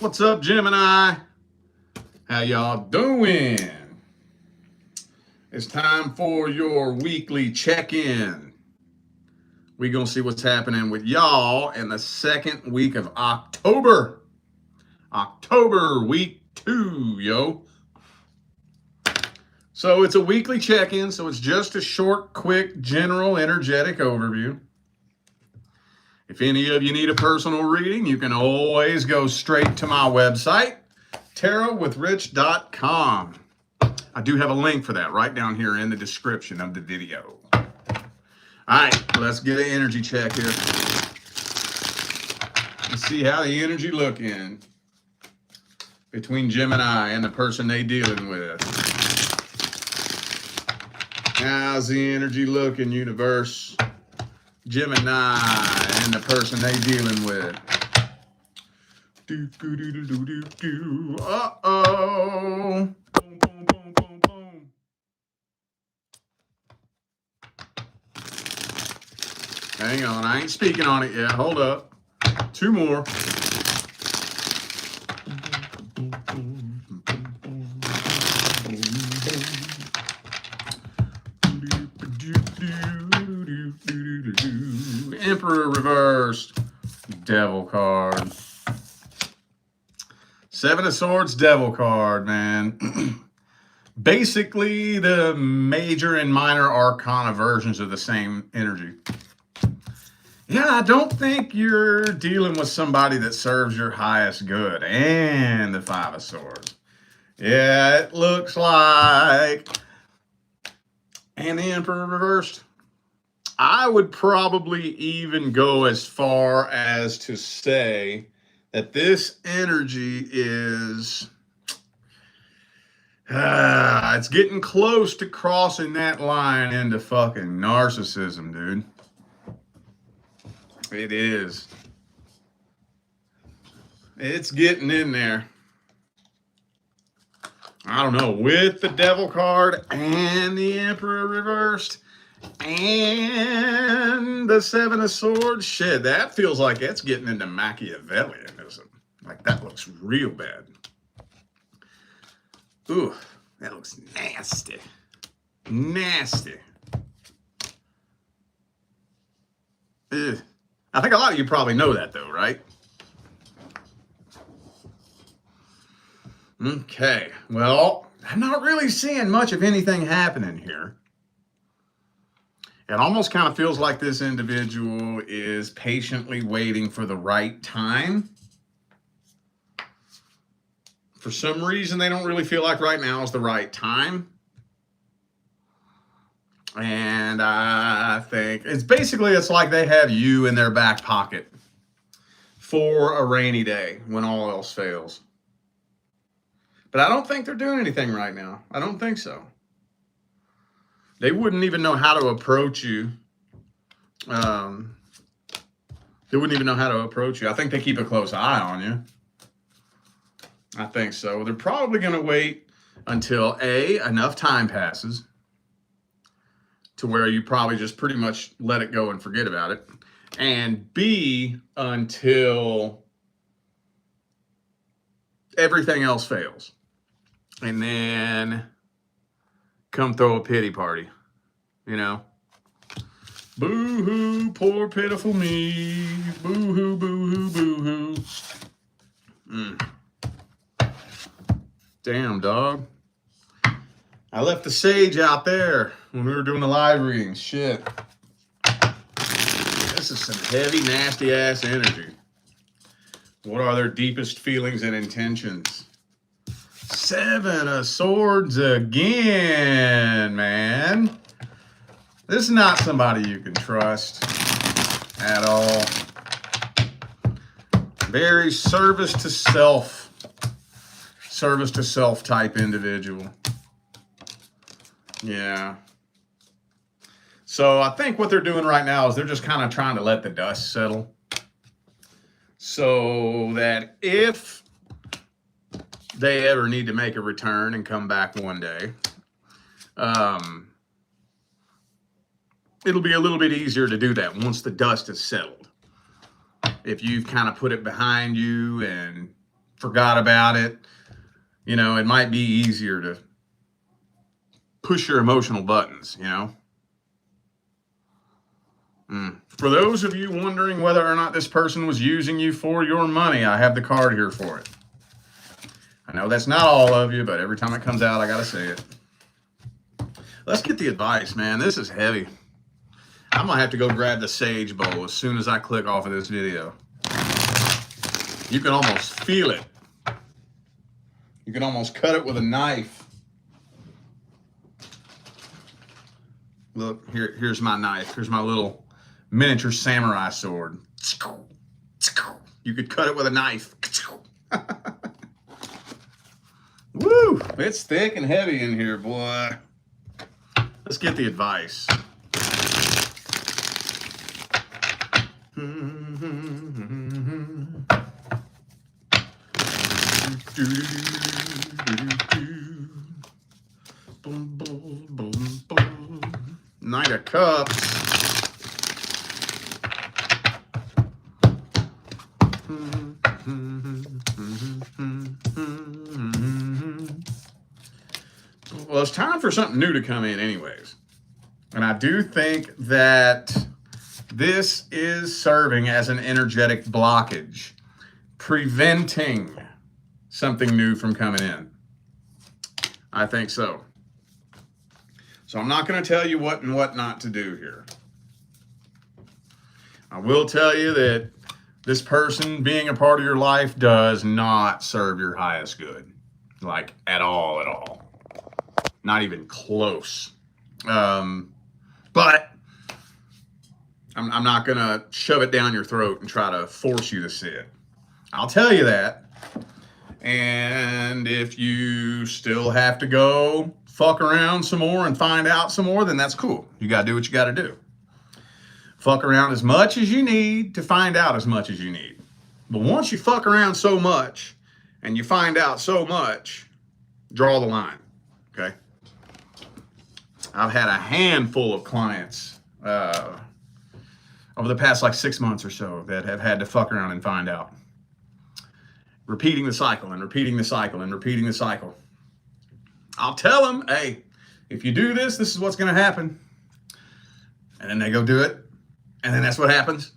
What's up, Gemini? How y'all doing? It's time for your weekly check-in. We're going to see what's happening with y'all in the second week of October. October, week 2, yo. So it's a weekly check-in, so it's just a short, quick, general, energetic overview. If any of you need a personal reading, you can always go straight to my website, tarotwithrich.com. I do have a link for that right down here in the description of the video. All right, let's get an energy check here. Let's see how the energy looking between Gemini and the person they dealing with. How's the energy looking, universe? Gemini and the person they dealing with. Uh-oh. Boom, boom, boom, boom, boom. Hang on, I ain't speaking on it yet. Hold up. 2 more. Emperor reversed. Devil card. 7 of Swords, Devil card, man. Basically, the major and minor arcana versions of the same energy. Yeah, I don't think you're dealing with somebody that serves your highest good. And the 5 of Swords. Yeah, it looks like. And the Emperor reversed. I would probably even go as far as to say that this energy is, it's getting close to crossing that line into fucking narcissism, dude. It is. It's getting in there. I don't know, with the Devil card and the Emperor reversed and the 7 of Swords, shit, that feels like it's getting into Machiavellianism. Like, that looks real bad. Ooh, that looks nasty. Nasty. Ugh. I think a lot of you probably know that, though, right? Okay, well, I'm not really seeing much of anything happening here. It almost kind of feels like this individual is patiently waiting for the right time. For some reason, they don't really feel like right now is the right time. And I think it's like they have you in their back pocket for a rainy day when all else fails. But I don't think they're doing anything right now. I don't think so. They wouldn't even know how to approach you. They wouldn't even know how to approach you. I think they keep a close eye on you. I think so. They're probably going to wait until A, enough time passes to where you probably just pretty much let it go and forget about it. And B, until everything else fails. And then come throw a pity party, you know? Boo-hoo, poor pitiful me. Boo-hoo, boo-hoo, boo-hoo. Damn, dog. I left the sage out there when we were doing the live readings. Shit. This is some heavy, nasty-ass energy. What are their deepest feelings and intentions? 7 of Swords again, man. This is not somebody you can trust at all. Very service to self type individual. Yeah. So I think what they're doing right now is they're just kind of trying to let the dust settle. So that if they ever need to make a return and come back one day, it'll be a little bit easier to do that once the dust is settled. If you've kind of put it behind you and forgot about it. You know, it might be easier to push your emotional buttons, you know. For those of you wondering whether or not this person was using you for your money, I have the card here for it. I know that's not all of you, but every time it comes out, I gotta say it. Let's get the advice, man. This is heavy. I'm gonna have to go grab the sage bowl as soon as I click off of this video. You can almost feel it. You can almost cut it with a knife. Look, here's my knife. Here's my little miniature samurai sword. You could cut it with a knife. Woo! It's thick and heavy in here, boy. Let's get the advice. Knight of Cups. Well, it's time for something new to come in anyways. And I do think that this is serving as an energetic blockage, preventing something new from coming in. I think so. So I'm not going to tell you what and what not to do here. I will tell you that this person being a part of your life does not serve your highest good. Like, at all. Not even close. But I'm not going to shove it down your throat and try to force you to see it. I'll tell you that. And if you still have to go fuck around some more and find out some more, then that's cool. You got to do what you got to do. Fuck around as much as you need to find out as much as you need. But once you fuck around so much and you find out so much, draw the line, okay? I've had a handful of clients over the past like 6 months or so that have had to fuck around and find out. Repeating the cycle and repeating the cycle and repeating the cycle. I'll tell them, hey, if you do this, this is what's going to happen. And then they go do it. And then that's what happens.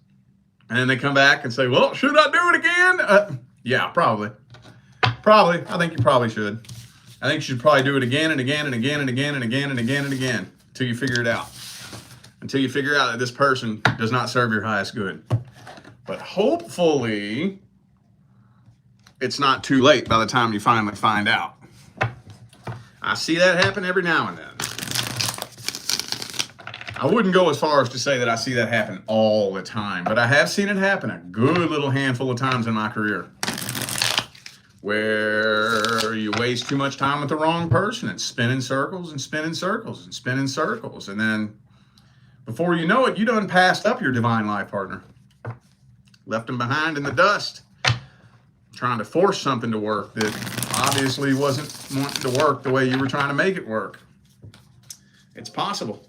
And then they come back and say, well, should I do it again? Yeah, probably. Probably. I think you probably should. I think you should probably do it again and again and again and again and again and again and again until you figure it out. Until you figure out that this person does not serve your highest good. But hopefully, it's not too late by the time you finally find out. I see that happen every now and then. I wouldn't go as far as to say that I see that happen all the time, but I have seen it happen a good little handful of times in my career where you waste too much time with the wrong person and spin in circles and spin in circles and spin in circles. And then before you know it, you done passed up your divine life partner. Left them behind in the dust, trying to force something to work that obviously wasn't wanting to work the way you were trying to make it work. It's possible.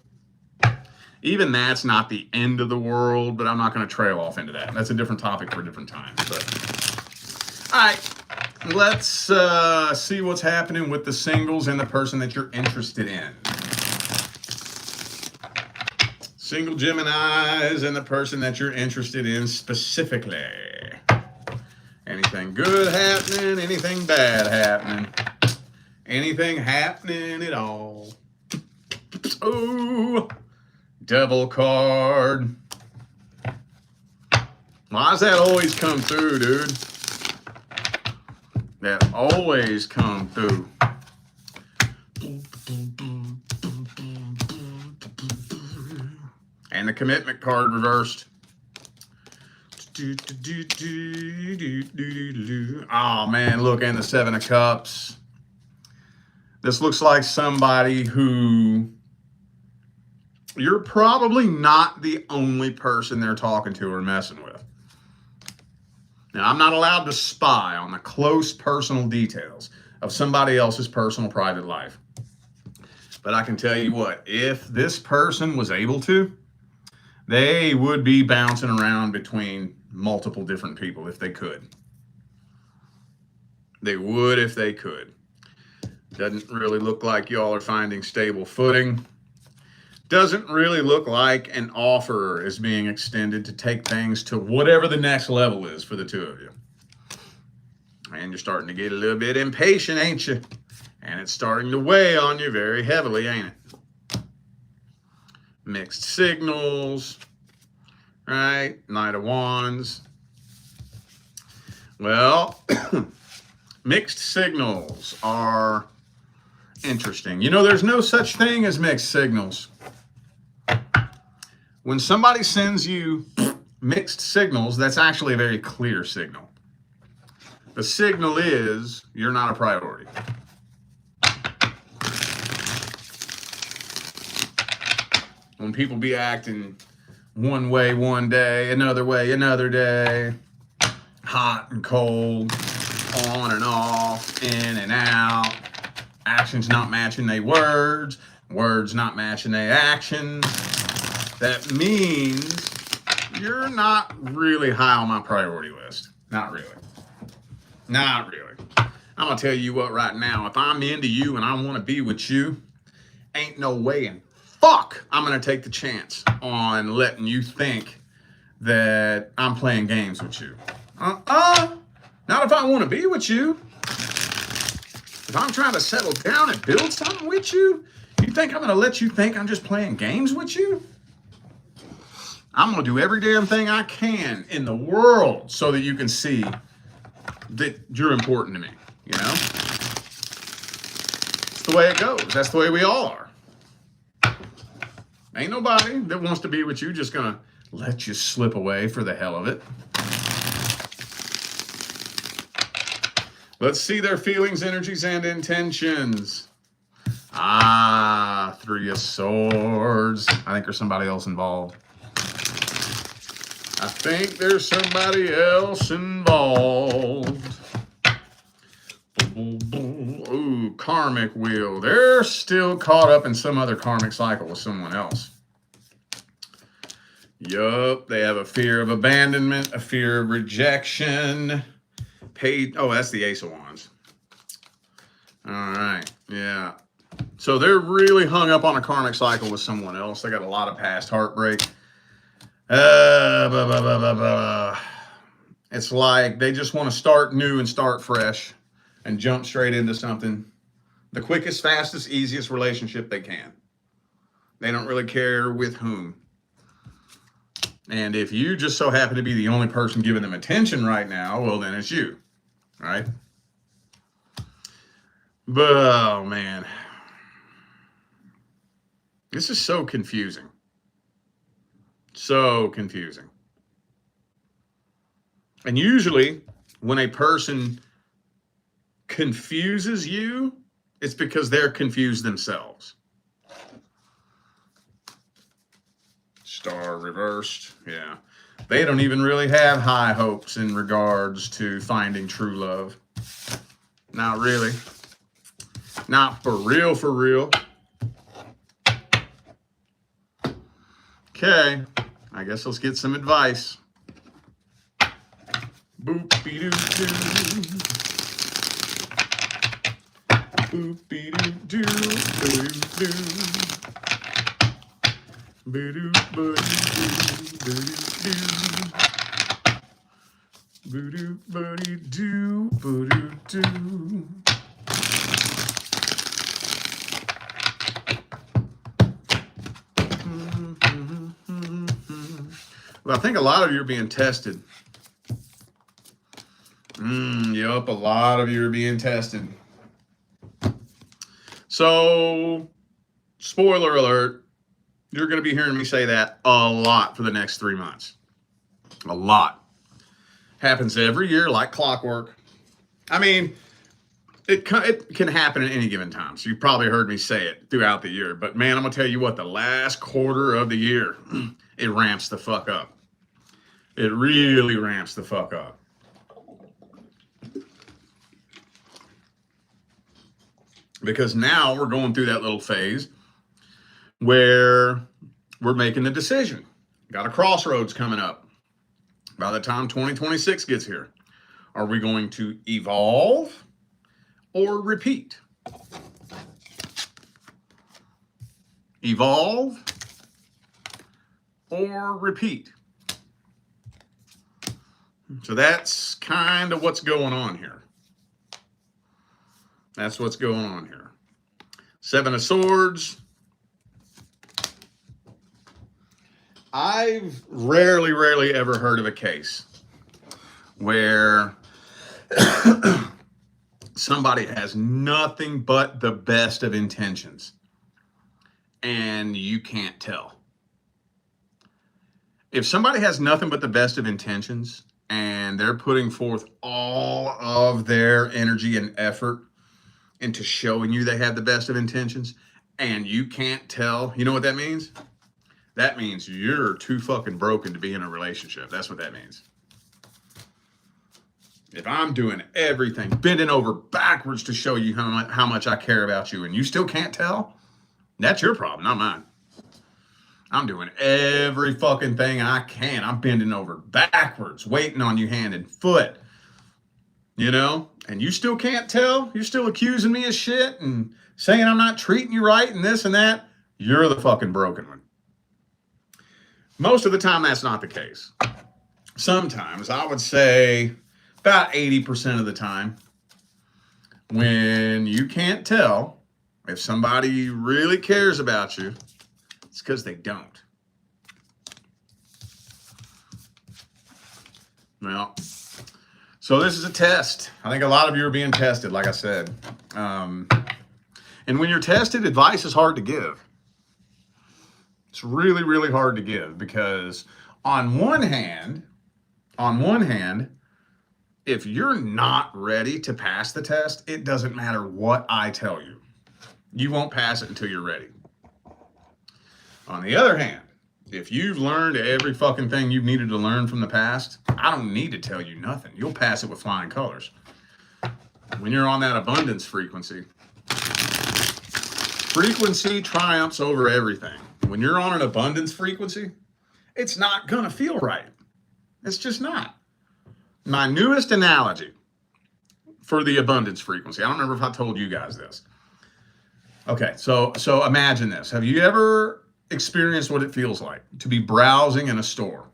Even that's not the end of the world, but I'm not going to trail off into that. That's a different topic for a different time. But, all right, let's see what's happening with the singles and the person that you're interested in. Single Geminis and the person that you're interested in specifically. Anything good happening? Anything bad happening? Anything happening at all? Oh, Devil card. Why does that always come through, dude? That always come through. And the commitment card reversed. Oh man, look, and the Seven of Cups. This looks like somebody who you're probably not the only person they're talking to or messing with. Now, I'm not allowed to spy on the close personal details of somebody else's personal private life. But I can tell you what, if this person was able to, they would be bouncing around between multiple different people if they could. They would if they could. Doesn't really look like y'all are finding stable footing. Doesn't really look like an offer is being extended to take things to whatever the next level is for the two of you. And you're starting to get a little bit impatient, ain't you? And it's starting to weigh on you very heavily, ain't it? Mixed signals, right? Knight of Wands. Well, mixed signals are interesting. You know, there's no such thing as mixed signals. When somebody sends you mixed signals, that's actually a very clear signal. The signal is you're not a priority. When people be acting one way one day, another way another day, hot and cold, on and off, in and out, actions not matching their words, words not matching their actions, that means you're not really high on my priority list. Not really. Not really. I'm going to tell you what right now, if I'm into you and I want to be with you, ain't no way in fuck I'm going to take the chance on letting you think that I'm playing games with you. Not if I want to be with you. If I'm trying to settle down and build something with you, you think I'm going to let you think I'm just playing games with you? I'm going to do every damn thing I can in the world so that you can see that you're important to me, you know? It's the way it goes. That's the way we all are. Ain't nobody that wants to be with you just going to let you slip away for the hell of it. Let's see their feelings, energies, and intentions. Three of Swords. I think there's somebody else involved. I think there's somebody else involved. Ooh, karmic wheel. They're still caught up in some other karmic cycle with someone else. Yup, they have a fear of abandonment, a fear of rejection. Oh, that's the Ace of Wands. All right, yeah. So they're really hung up on a karmic cycle with someone else. They got a lot of past heartbreak. It's like they just want to start new and start fresh and jump straight into something. The quickest, fastest, easiest relationship they can. They don't really care with whom. And if you just so happen to be the only person giving them attention right now, well, then it's you, right? But, oh, man. This is so confusing. So confusing. And usually, when a person confuses you, it's because they're confused themselves. Star reversed. Yeah. They don't even really have high hopes in regards to finding true love. Not really. Not for real, for real. Okay. I guess let's get some advice. Boop-be-doo-doo. Boop-be-doo-doo. Doo-doo-doo. Well, I think a lot of you are being tested. Yup, a lot of you are being tested. So, spoiler alert. You're going to be hearing me say that a lot for the next 3 months. A lot. Happens every year like clockwork. I mean, it can happen at any given time. So you've probably heard me say it throughout the year. But man, I'm going to tell you what, the last quarter of the year, it ramps the fuck up. It really ramps the fuck up. Because now we're going through that little phase where we're making a decision. Got a crossroads coming up. By the time 2026 gets here, are we going to evolve or repeat. Evolve or repeat. So that's kind of what's going on here. That's what's going on here. Seven of Swords. I've rarely ever heard of a case where somebody has nothing but the best of intentions and you can't tell. If somebody has nothing but the best of intentions and they're putting forth all of their energy and effort into showing you they have the best of intentions and you can't tell, you know what that means? That means you're too fucking broken to be in a relationship. That's what that means. If I'm doing everything, bending over backwards to show you how much I care about you and you still can't tell, that's your problem, not mine. I'm doing every fucking thing I can. I'm bending over backwards, waiting on you hand and foot, you know? And you still can't tell? You're still accusing me of shit and saying I'm not treating you right and this and that? You're the fucking broken one. Most of the time, that's not the case. Sometimes, I would say about 80% of the time, when you can't tell if somebody really cares about you, it's because they don't. Well, so this is a test. I think a lot of you are being tested, like I said. And when you're tested, advice is hard to give. It's really hard to give because on one hand, if you're not ready to pass the test, it doesn't matter what I tell you. You won't pass it until you're ready. On the other hand, if you've learned every fucking thing you've needed to learn from the past, I don't need to tell you nothing. You'll pass it with flying colors. When you're on that abundance frequency triumphs over everything. When you're on an abundance frequency, it's not gonna feel right. It's just not. My newest analogy for the abundance frequency, I don't remember if I told you guys this. Okay, so imagine this. Have you ever experienced what it feels like to be browsing in a store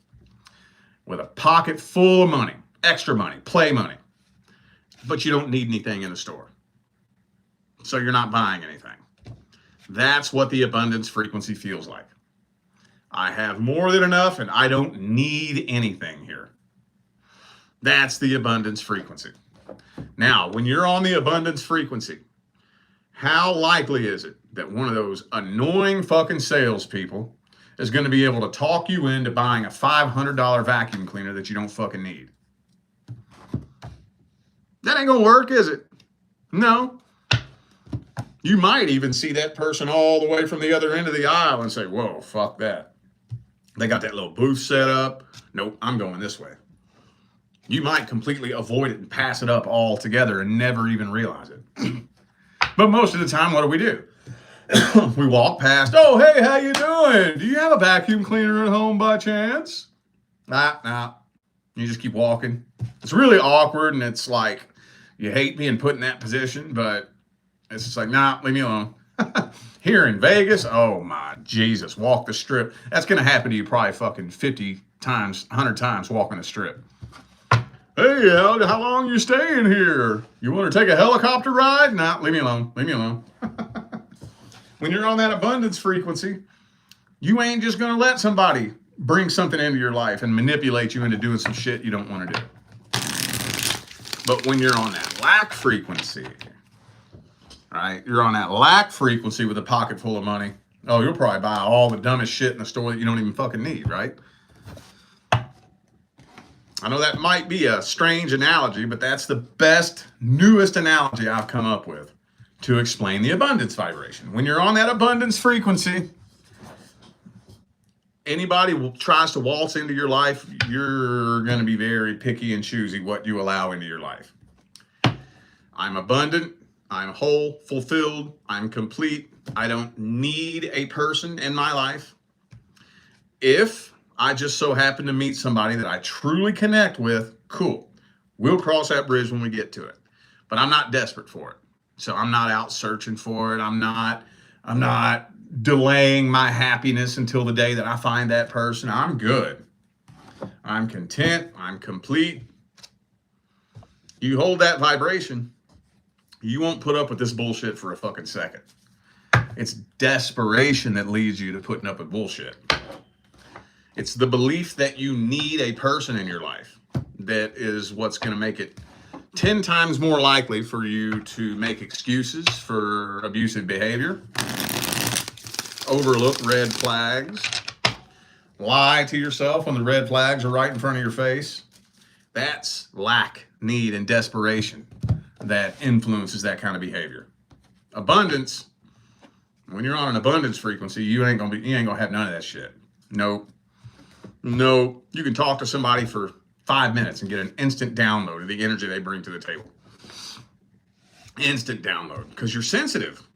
with a pocket full of money, extra money, play money, but you don't need anything in the store? So you're not buying anything. That's what the abundance frequency feels like. I have more than enough and I don't need anything here. That's the abundance frequency. Now, when you're on the abundance frequency, how likely is it that one of those annoying fucking salespeople is going to be able to talk you into buying a $500 vacuum cleaner that you don't fucking need? That ain't gonna work, is it? No. You might even see that person all the way from the other end of the aisle and say, whoa, fuck that. They got that little booth set up. Nope, I'm going this way. You might completely avoid it and pass it up altogether and never even realize it. But most of the time, what do? We walk past, oh, hey, how you doing? Do you have a vacuum cleaner at home by chance? Nah. You just keep walking. It's really awkward and it's like, you hate being put in that position, but it's just like, nah, leave me alone. Here in Vegas, oh my Jesus, walk the strip. That's going to happen to you probably fucking 50 times, 100 times walking the strip. Hey, how long you staying here? You want to take a helicopter ride? Nah, leave me alone. Leave me alone. When you're on that abundance frequency, you ain't just going to let somebody bring something into your life and manipulate you into doing some shit you don't want to do. But when you're on that lack frequency, right? You're on that lack frequency with a pocket full of money. Oh, you'll probably buy all the dumbest shit in the store that you don't even fucking need, right? I know that might be a strange analogy, but that's the best, newest analogy I've come up with to explain the abundance vibration. When you're on that abundance frequency, anybody tries to waltz into your life, you're going to be very picky and choosy what you allow into your life. I'm abundant. I'm whole, fulfilled. I'm complete. I don't need a person in my life. If I just so happen to meet somebody that I truly connect with, cool. We'll cross that bridge when we get to it. But I'm not desperate for it. So I'm not out searching for it. I'm not delaying my happiness until the day that I find that person. I'm good. I'm content. I'm complete. You hold that vibration, you won't put up with this bullshit for a fucking second. It's desperation that leads you to putting up with bullshit. It's the belief that you need a person in your life that is what's going to make it 10 times more likely for you to make excuses for abusive behavior, overlook red flags, lie to yourself when the red flags are right in front of your face. That's lack, need, and desperation that influences that kind of behavior. Abundance, when you're on an abundance frequency, you ain't gonna have none of that shit. Nope. You can talk to somebody for 5 minutes and get an instant download of the energy they bring to the table. Instant download, because you're sensitive.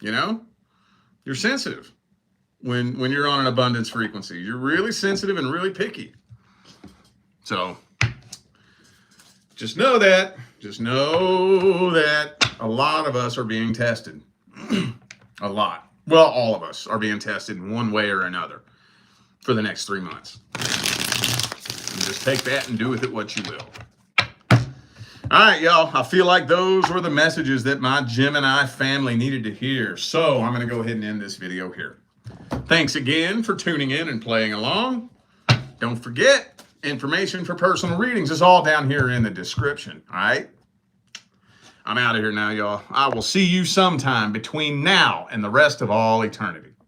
You know, you're sensitive when you're on an abundance frequency. You're really sensitive and really picky. So just know that a lot of us are being tested. A lot. Well, all of us are being tested in one way or another for the next 3 months. And just take that and do with it what you will. All right, y'all. I feel like those were the messages that my Gemini family needed to hear. So I'm going to go ahead and end this video here. Thanks again for tuning in and playing along. Don't forget, information for personal readings is all down here in the description. All right? I'm out of here now, y'all. I will see you sometime between now and the rest of all eternity.